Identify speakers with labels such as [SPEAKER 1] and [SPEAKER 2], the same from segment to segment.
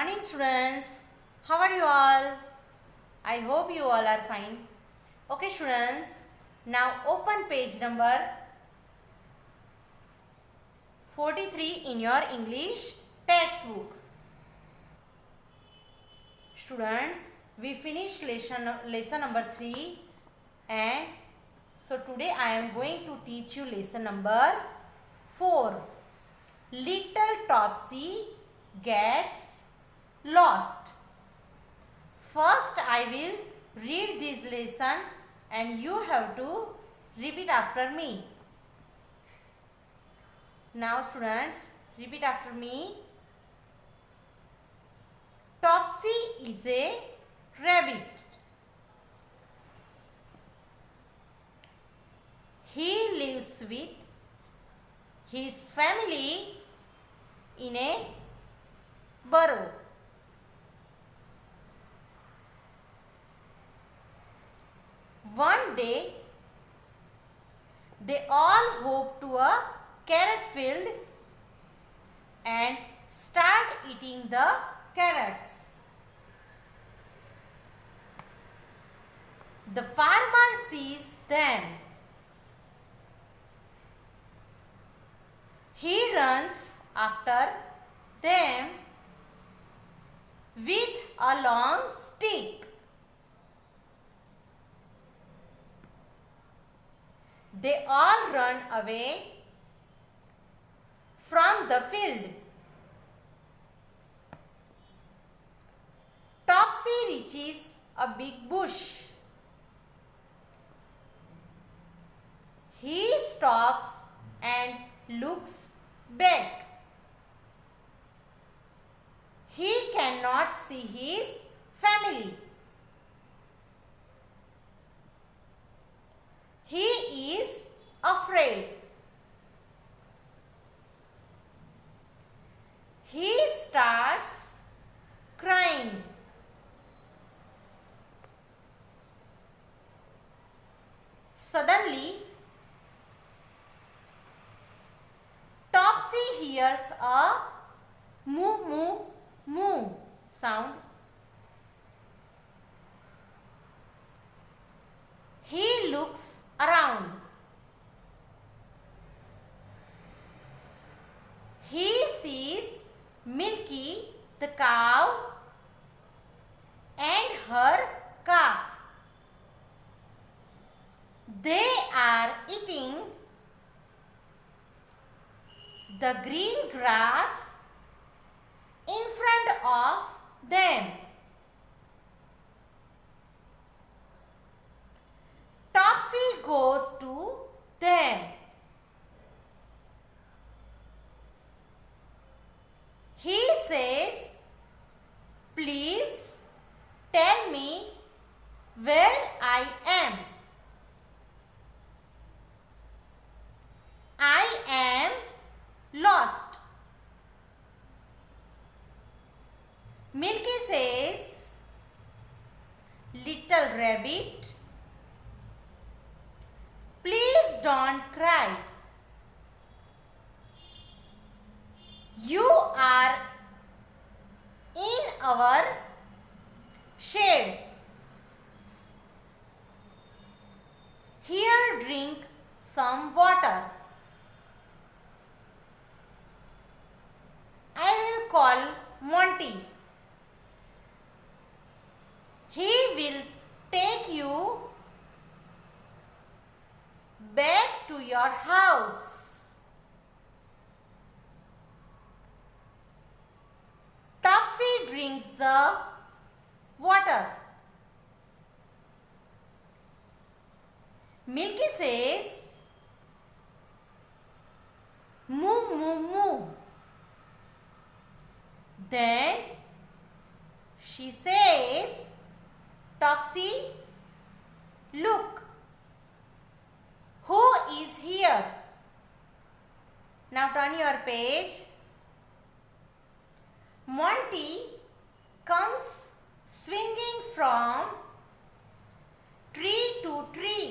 [SPEAKER 1] morning students. How are you all? I hope you all are fine. Okay students, now open page number 43 in your English textbook. Students, we finished lesson number 3 and so today I am going to teach you lesson number 4. Little Topsy gets lost. First I will read this lesson and you have to repeat after me. Now students, repeat after me. Topsy is a rabbit. He lives with his family in a burrow. One day, they all hop to a carrot field and start eating the carrots. The farmer sees them. He runs after them with a long stick. They all run away from the field. Topsy reaches a big bush. He stops and looks back. He cannot see his family. He is afraid. He starts crying. Suddenly, Topsy hears a moo moo moo sound. He looks around. He sees Milky the cow and her calf. They are eating the green grass in front of them. Topsy goes to them. He says, "Please tell me where I am. I am lost." Milky says, "Little rabbit, please don't cry. You are in our shade. Here, drink some water. I will call Monty. He will take you back to your house." Topsy drinks the water. Milky says, "Moo moo moo." Then she says, "Topsy, look. Who is here?" Now turn your page. Monty comes swinging from tree to tree.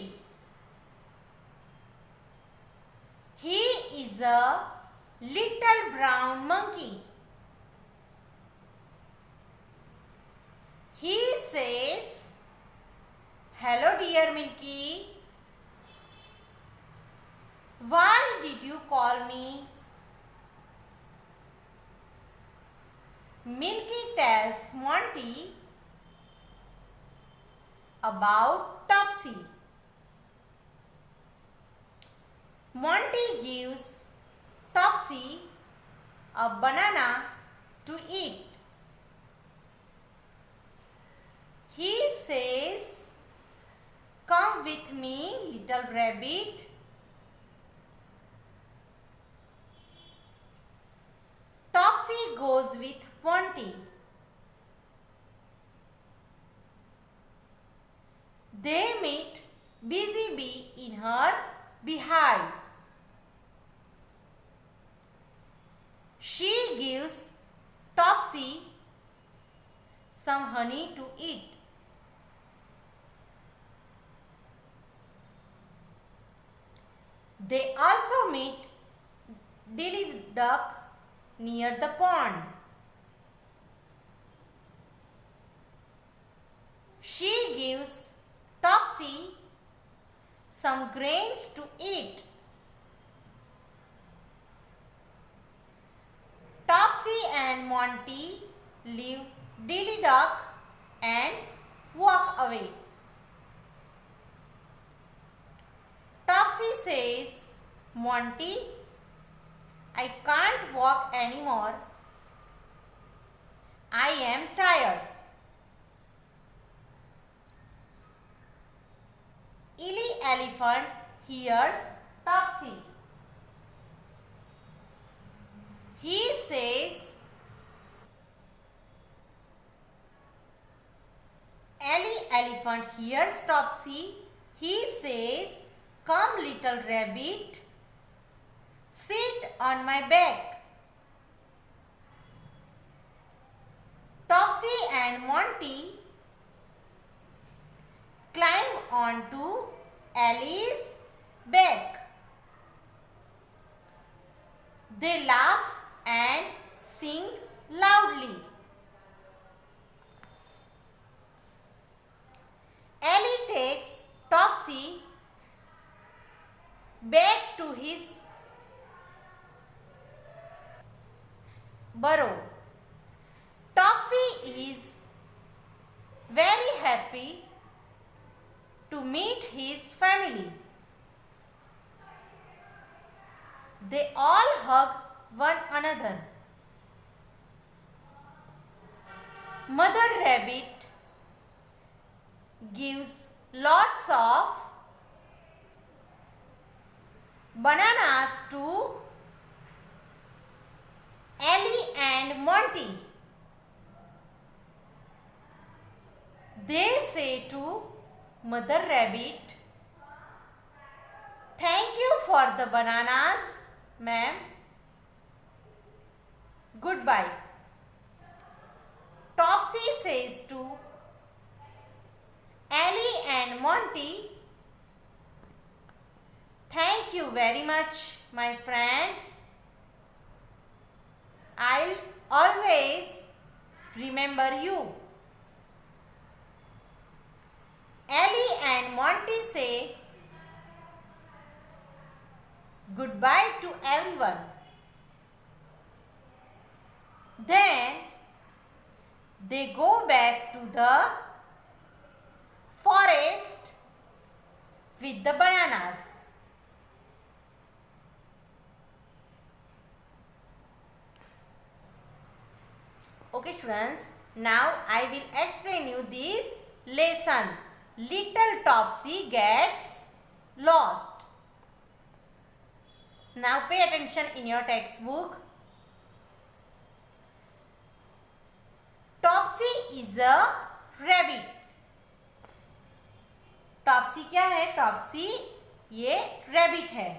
[SPEAKER 1] He is a little brown monkey. He says, "Hello dear Milky. Why did you call me?" Milky tells Monty about Topsy. Monty gives Topsy a banana to eat. He says, "Come with me, little rabbit." Topsy goes with Monty. They meet Busy Bee in her beehive. She gives Topsy some honey to eat. They also meet Dilly Duck near the pond. She gives Topsy some grains to eat. Topsy and Monty leave Dilly Duck and walk away. Topsy says, "Monty, I can't walk anymore. I am tired." Illy Elephant hears Topsy. He says, Ellie Elephant hears Topsy. He says, "Come, little rabbit, sit on my back." Topsy and Monty climb onto Ellie's back. They laugh and sing loudly. Ellie takes Topsy back to his burrow. Topsy is very happy to meet his family. They all hug one another. Mother Rabbit gives lots of bananas to Ellie and Monty. They say to Mother Rabbit, "Thank you for the bananas, ma'am. Goodbye." Topsy says to Ellie and Monty, "Thank you very much, my friends. I'll always remember you." Ellie and Monty say goodbye to everyone. Then they go back to the forest with the bananas. Okay students, now I will explain you this lesson. Little Topsy gets lost. Now pay attention in your textbook. Topsy is a rabbit. Topsy क्या है? Topsy ये rabbit है.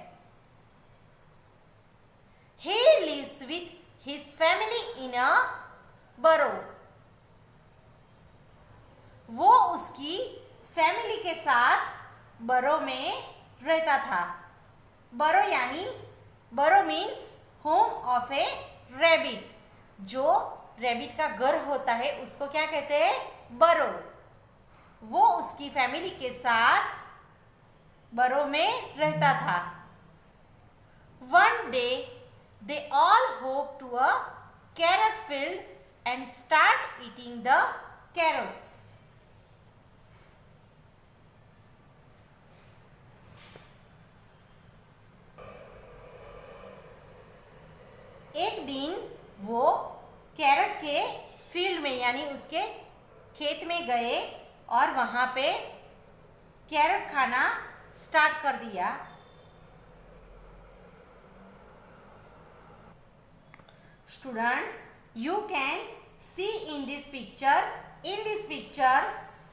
[SPEAKER 1] He lives with his family in a burrow. वो उसकी family के साथ बरो में रहता था. बरो यानी बरो means home of A rabbit. जो रैबिट का घर होता है उसको क्या कहते हैं? बरो। वो उसकी फैमिली के साथ बरो में रहता था। One day they all hoped to a carrot field and start eating the carrots. एक दिन वो कैरट के फील्ड में यानी उसके खेत में गए और वहां पे कैरट खाना स्टार्ट कर दिया। Students, you can see in this picture. In this picture,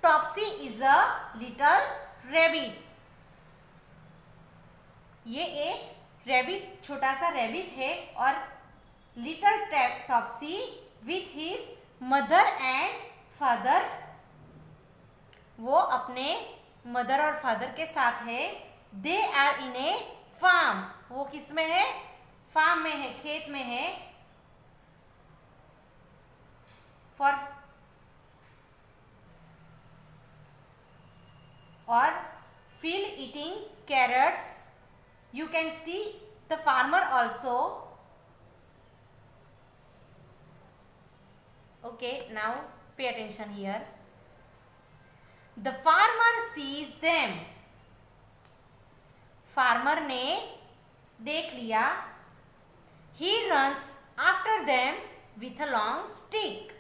[SPEAKER 1] Topsy is a little rabbit. ये एक रैबिट, छोटा सा रैबिट है और little Topsy with his mother and father, वो अपने मदर और फादर के साथ है। They are in A farm, वो किस में है? फार्म में है, खेत में है। फॉर और field eating carrots, you can see the farmer also. Okay, now pay attention here. The farmer sees them. Farmer ने देख लिया। He runs after them with a long stick.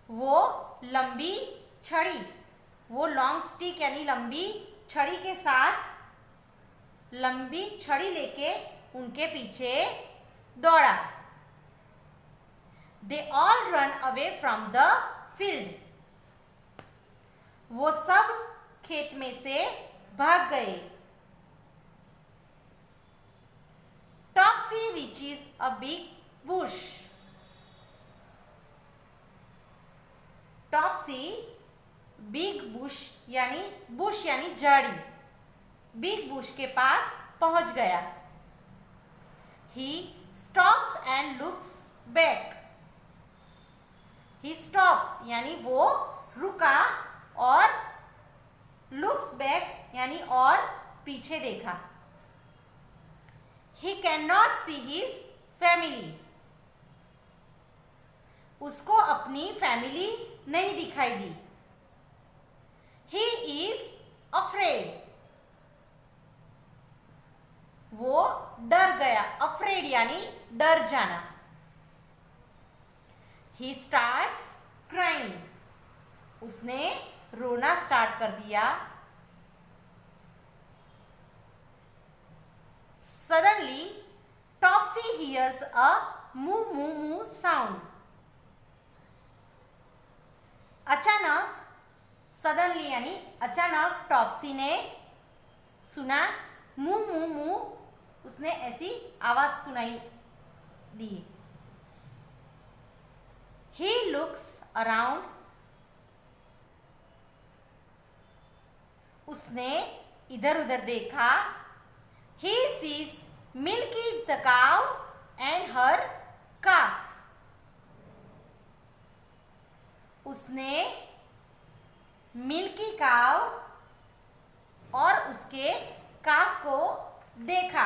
[SPEAKER 1] वो लंबी छड़ी, वो लॉन्ग स्टिक यानी लंबी छड़ी के साथ, लंबी छड़ी लेके उनके पीछे दौड़ा। They all run away from the field. वो सब खेत में से भाग गए। Topsy reaches a big bush. Topsy big bush यानी झाड़ी, बिग बुश के पास पहुंच गया। He stops and looks back. He stops यानी वो रुका और लुक्स बैक यानी और पीछे देखा। He can not see his family, उसको अपनी फैमिली नहीं दिखाई दी। He is afraid. वो डर गया। afraid यानी डर जाना। He starts crying. उसने रोना स्टार्ट कर दिया। Suddenly, Topsy hears a moo moo moo sound. अचानक, सडनली यानी अचानक टॉप्सी ने सुना मू मू मू, उसने ऐसी आवाज सुनाई दी। ही लुक्स अराउंड, उसने इधर उधर देखा। He sees Milky the cow and her calf, उसने मिल्की काव और उसके काफ को देखा।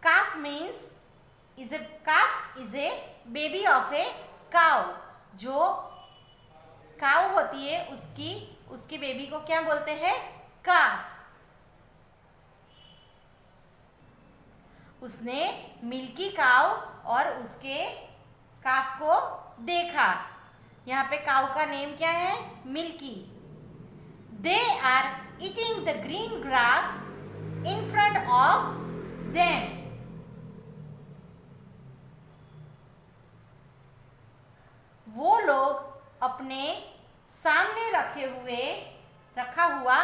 [SPEAKER 1] Calf means calf is a baby of a cow. जो काव होती है उसकी बेबी को क्या बोलते हैं? काफ। उसने मिल्की काव और उसके काफ को देखा। यहाँ पे काव का नेम क्या है? Milky. They are eating the green grass in front of them. वो लोग अपने सामने रखा हुआ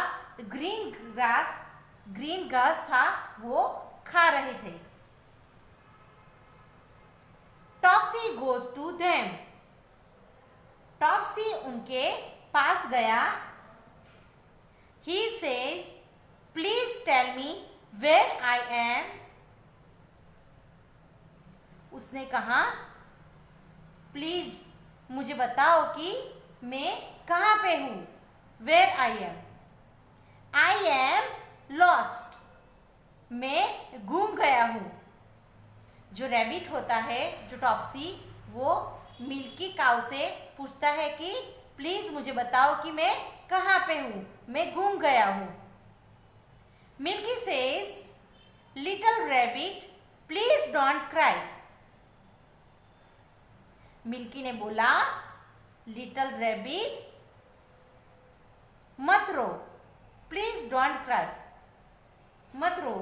[SPEAKER 1] ग्रीन घास था, वो खा रहे थे। Topsy goes to them. Topsy उनके पास गया। He says, please tell me where I am. उसने कहा, प्लीज मुझे बताओ कि मैं कहाँ पे हूँ। वेयर आई एम लॉस्ट, मैं गुम गया हूँ। जो रैबिट होता है, जो टॉप्सी, वो मिल्की काऊ से पूछता है कि प्लीज मुझे बताओ कि मैं कहाँ पे हूँ, मैं गुम गया हूँ। Milky says little rabbit please don't cry. Milky ने बोला लिटिल रैबिट मत रो, प्लीज डोंट क्राई, मत रो।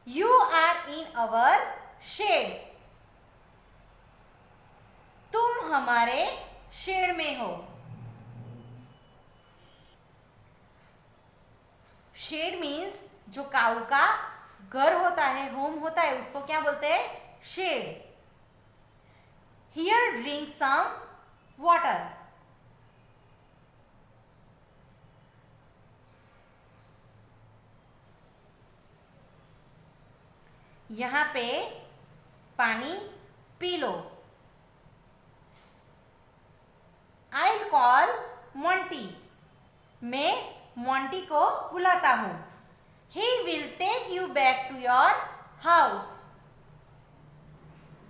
[SPEAKER 1] You are in our shed, तुम हमारे शेड में हो। शेड मीन्स जो काऊ का घर होता है, होम होता है, उसको क्या बोलते हैं? Shade. Here drink some water, यहाँ पे पानी पी लो। आई कॉल मोंटी, मैं मोंटी को बुलाता हूँ। He will take you back to your house,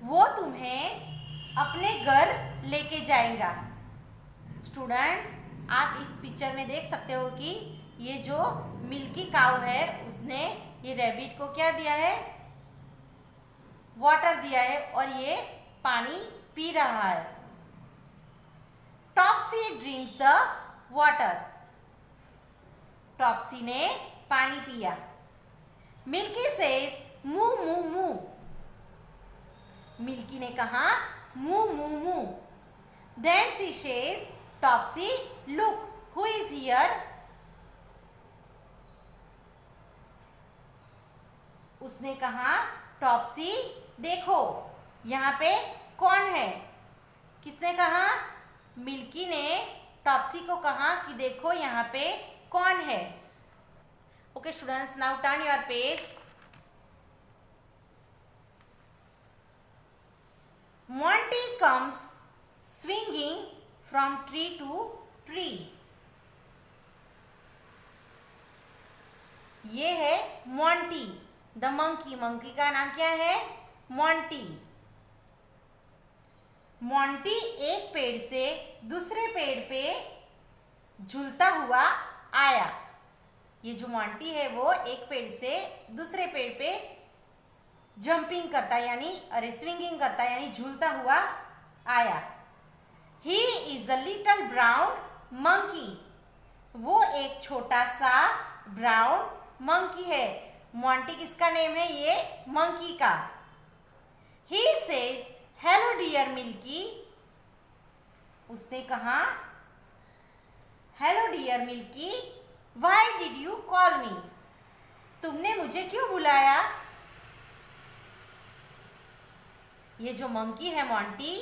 [SPEAKER 1] वो तुम्हें अपने घर लेके जाएगा। स्टूडेंट्स, आप इस पिक्चर में देख सकते हो कि ये जो मिल्की काऊ है, उसने ये रैबिट को क्या दिया है? वाटर दिया है, और ये पानी पी रहा है। Topsy drinks the water, Topsy ने पानी पिया। मिल्की सेज मू मू मू, मिल्की ने कहा moo moo moo. Then she says Topsy look who is here, उसने कहा टॉप्सी देखो यहाँ पे कौन है। किसने कहा? मिल्की ने टॉप्सी को कहा कि देखो यहाँ पे कौन है। Okay students, now turn your page. Monty comes swinging from tree to tree, ये है मोंटी द मंकी। मंकी का नाम क्या है? मोंटी। मोंटी एक पेड़ से दूसरे पेड़ पे झूलता हुआ आया। ये जो मोंटी है वो एक पेड़ से दूसरे पेड़ पे जंपिंग करता है, यानी अरे स्विंगिंग करता है, यानी झूलता हुआ आया। He is a little brown monkey, वो एक छोटा सा ब्राउन मंकी है। मोंटी किसका नेम है? ये मंकी का। He says hello dear Milky, उसने कहा hello dear Milky, why did you call me, तुमने मुझे क्यों बुलाया? ये जो मंकी है मोंटी,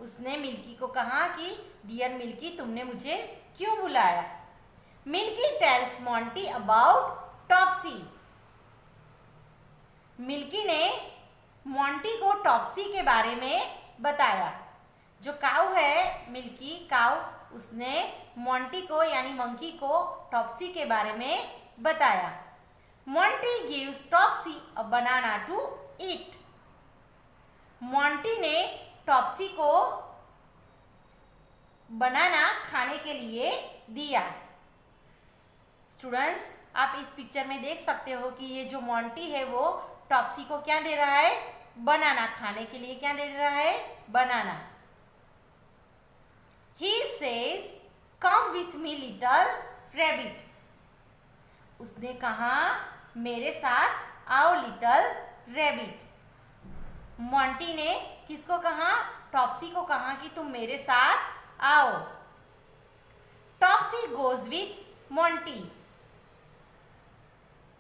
[SPEAKER 1] उसने मिल्की को कहा कि डियर मिल्की, तुमने मुझे क्यों बुलाया? Milky tells Monty about Topsy, Milky ने मोंटी को टॉप्सी के बारे में बताया। जो काऊ है, मिल्की काऊ, उसने मोंटी को यानी मंकी को टॉप्सी के बारे में बताया। Monty gives Topsy a banana to eat, Monty ने टॉप्सी को बनाना खाने के लिए दिया। स्टूडेंट्स, आप इस पिक्चर में देख सकते हो कि ये जो मोंटी है वो टॉप्सी को क्या दे रहा है? बनाना, खाने के लिए क्या दे रहा है? बनाना। He says, come with me little rabbit, उसने कहा मेरे साथ आओ लिटिल रैबिट। मोंटी ने किसको कहा? टॉप्सी को कहा कि तुम मेरे साथ आओ। Topsy goes with Monty,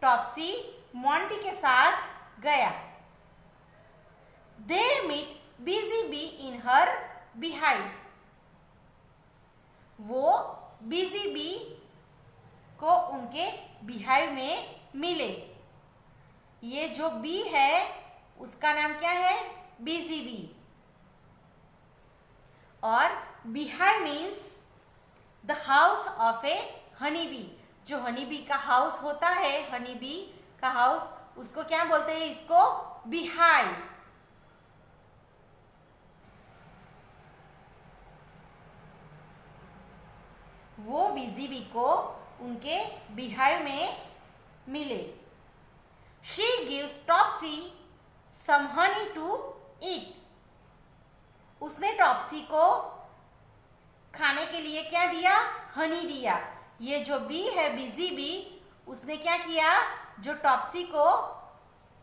[SPEAKER 1] Topsy Monty के साथ गया। They meet busy bee in her beehive, वो बिजी बी को उनके beehive में मिले। ये जो बी है उसका नाम क्या है? Busy bee. और beehive means the house of a honey bee. जो हनी बी का हाउस होता है, हनी बी का हाउस, उसको क्या बोलते हैं? इसको beehive। वो बिजी बी को उनके beehive में मिले। She gives Topsy some honey to eat। उसने टॉप्सी को खाने के लिए क्या दिया? हनी दिया। ये जो बी है, बिजी बी, उसने क्या किया? जो टॉप्सी को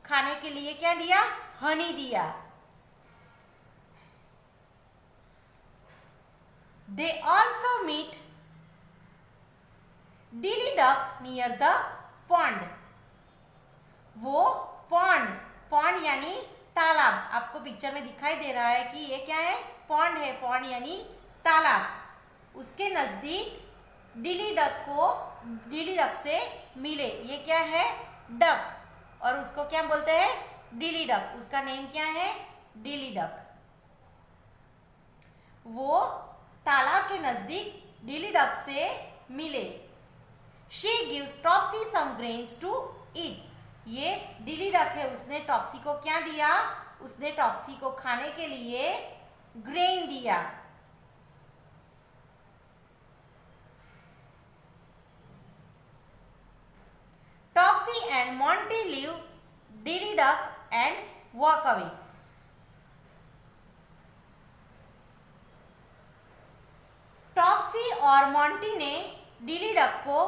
[SPEAKER 1] खाने के लिए क्या दिया? हनी दिया। They also meet Dilly Duck near the pond। वो पॉन्ड यानी तालाब, आपको पिक्चर में दिखाई दे रहा है कि ये क्या है? पॉन्ड है। पॉन्ड यानी तालाब। उसके नजदीक डिली डक से मिले। ये क्या है? डक। और उसको क्या बोलते हैं? डिली डक। उसका नेम क्या है? डिली डक। वो तालाब के नजदीक डिली डक से मिले। She gives Topsy some grains to eat। ये डिली डक है, उसने टॉप्सी को क्या दिया? उसने टॉप्सी को खाने के लिए ग्रेन दिया। Topsy and Monty leave Dilly Duck and walk away. Topsy और मॉन्टी ने डिली डक को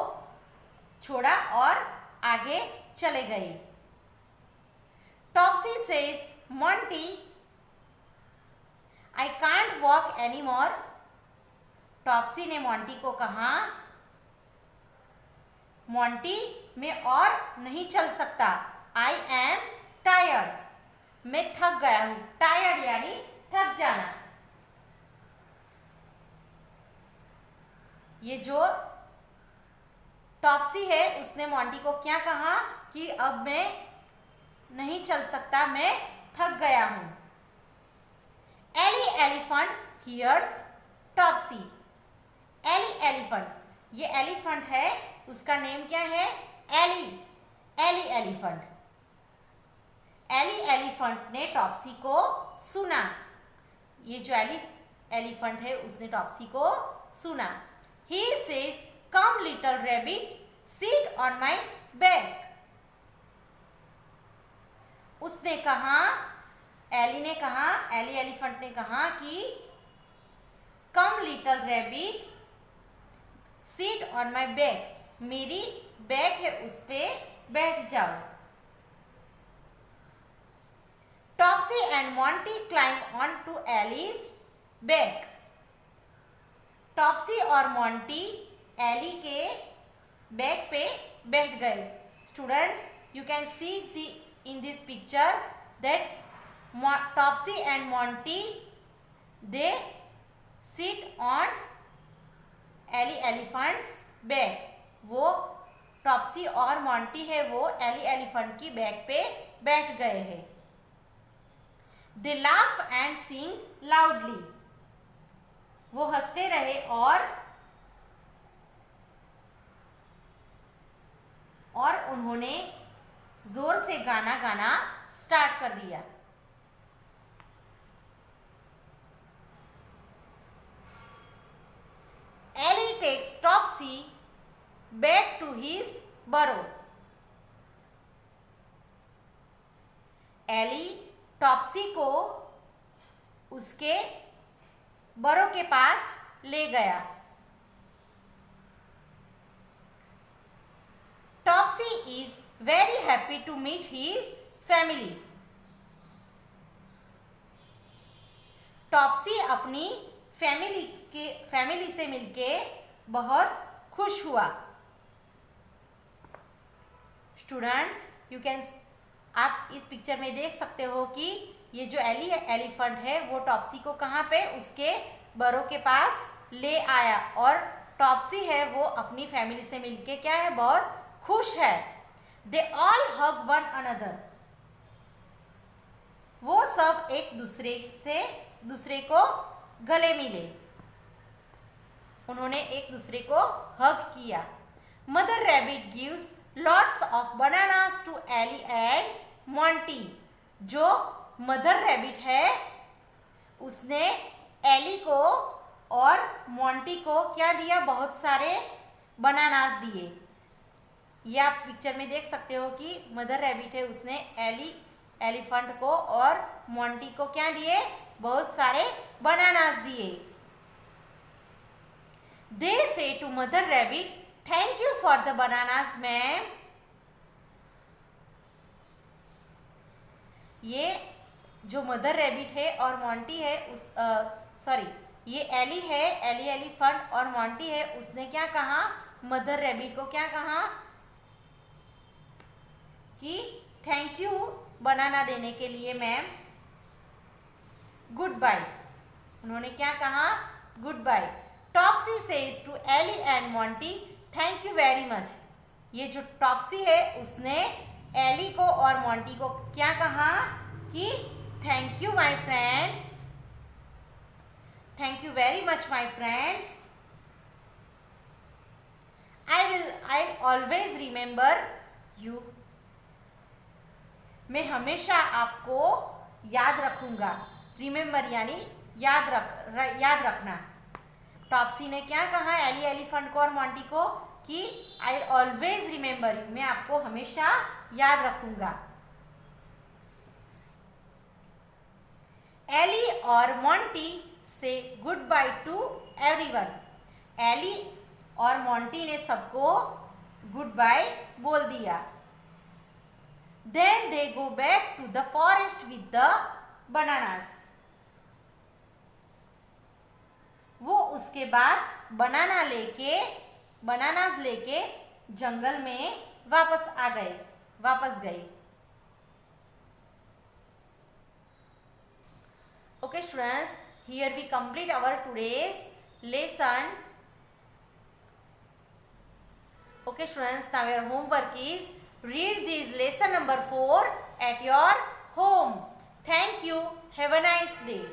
[SPEAKER 1] छोड़ा और आगे चले गए। Topsy says Monty I can't walk any more. Topsy ने मॉन्टी को कहा, मॉन्टी मैं और नहीं चल सकता। I am tired. मैं थक गया हूं। टायर्ड यानी थक जाना। ये जो टॉप्सी है, उसने मॉन्टी को क्या कहा कि अब मैं नहीं चल सकता, मैं थक गया हूं। Ellie elephant here's Topsy. Ellie elephant, ये एलिफेंट है, उसका नेम क्या है? Ellie elephant. एली एलिफेंट ने टॉप्सी को सुना। ये जो एलिफेंट है, उसने टॉप्सी को सुना। He says come little rabbit sit on my back. उसने कहा, एली एलिफेंट ने कहा कि come little rabbit sit on my back. मेरी बैक है, उस पे बैठ जाओ। Topsy and Monty climb on to Ellie's back. Topsy और मॉन्टी एली के बैक पे बैठ गए। Students, you can see in this picture that Topsy and Monty they sit on elephant's back। वो टॉप्सी और मॉन्टी है, वो एलिफेंट की बैक पे बैठ गए हैं। They laugh and sing loudly। वो हंसते रहे और उन्होंने जोर से गाना स्टार्ट कर दिया। Ellie takes Topsy back to his burrow. Ellie Topsy को उसके बरो के पास ले गया। Topsy is very happy to meet his family। Topsy अपनी फैमिली से मिलके बहुत खुश हुआ। स्टूडेंट्स, आप इस पिक्चर में देख सकते हो कि ये जो एलिफेंट है, वो टॉप्सी को कहाँ पे? उसके बरो के पास ले आया। और टॉप्सी है, वो अपनी फैमिली से मिलके क्या है? बहुत खुश है। They all hug one another। वो सब एक दूसरे को गले मिले, उन्होंने एक दूसरे को हग किया। Mother rabbit gives lots of bananas to Ellie and Monty. जो मदर रैबिट है उसने एली को और मॉन्टी को क्या दिया, बहुत सारे बनानास दिए। ये आप पिक्चर में देख सकते हो कि मदर रैबिट है उसने एलिफेंट को और मॉन्टी को क्या दिए, बहुत सारे बनानास दिए। They say to mother rabbit thank you for the bananas ma'am. ये जो मदर रैबिट है और मॉन्टी है ये एली है, एली एलिफेंट और मॉन्टी है, उसने क्या कहा, मदर रैबिट को क्या कहा कि थैंक यू बनाना देने के लिए मैम, गुड बाय। उन्होंने क्या कहा, goodbye. Topsy says to Ellie and Monty thank you very much. ये जो टॉप्सी है उसने एली को और मॉन्टी को क्या कहा कि thank you my friends, thank you very much my friends, I always remember you. मैं हमेशा आपको याद रखूंगा। रिमेंबर यानी याद रखना। टॉप्सी ने क्या कहा एली एलिफेंट को और मॉन्टी को कि आई ऑलवेज रिमेंबर यू, मैं आपको हमेशा याद रखूंगा। एली और मॉन्टी से goodbye to everyone. Ellie और मॉन्टी ने सबको गुड बाय बोल दिया। Then they go back to the forest with the bananas. वो उसके बाद बनानास लेके जंगल में वापस गए। Okay students, here we complete our today's lesson. Okay students, now your homework is read this lesson number 4 at your home. Thank you. Have a nice day.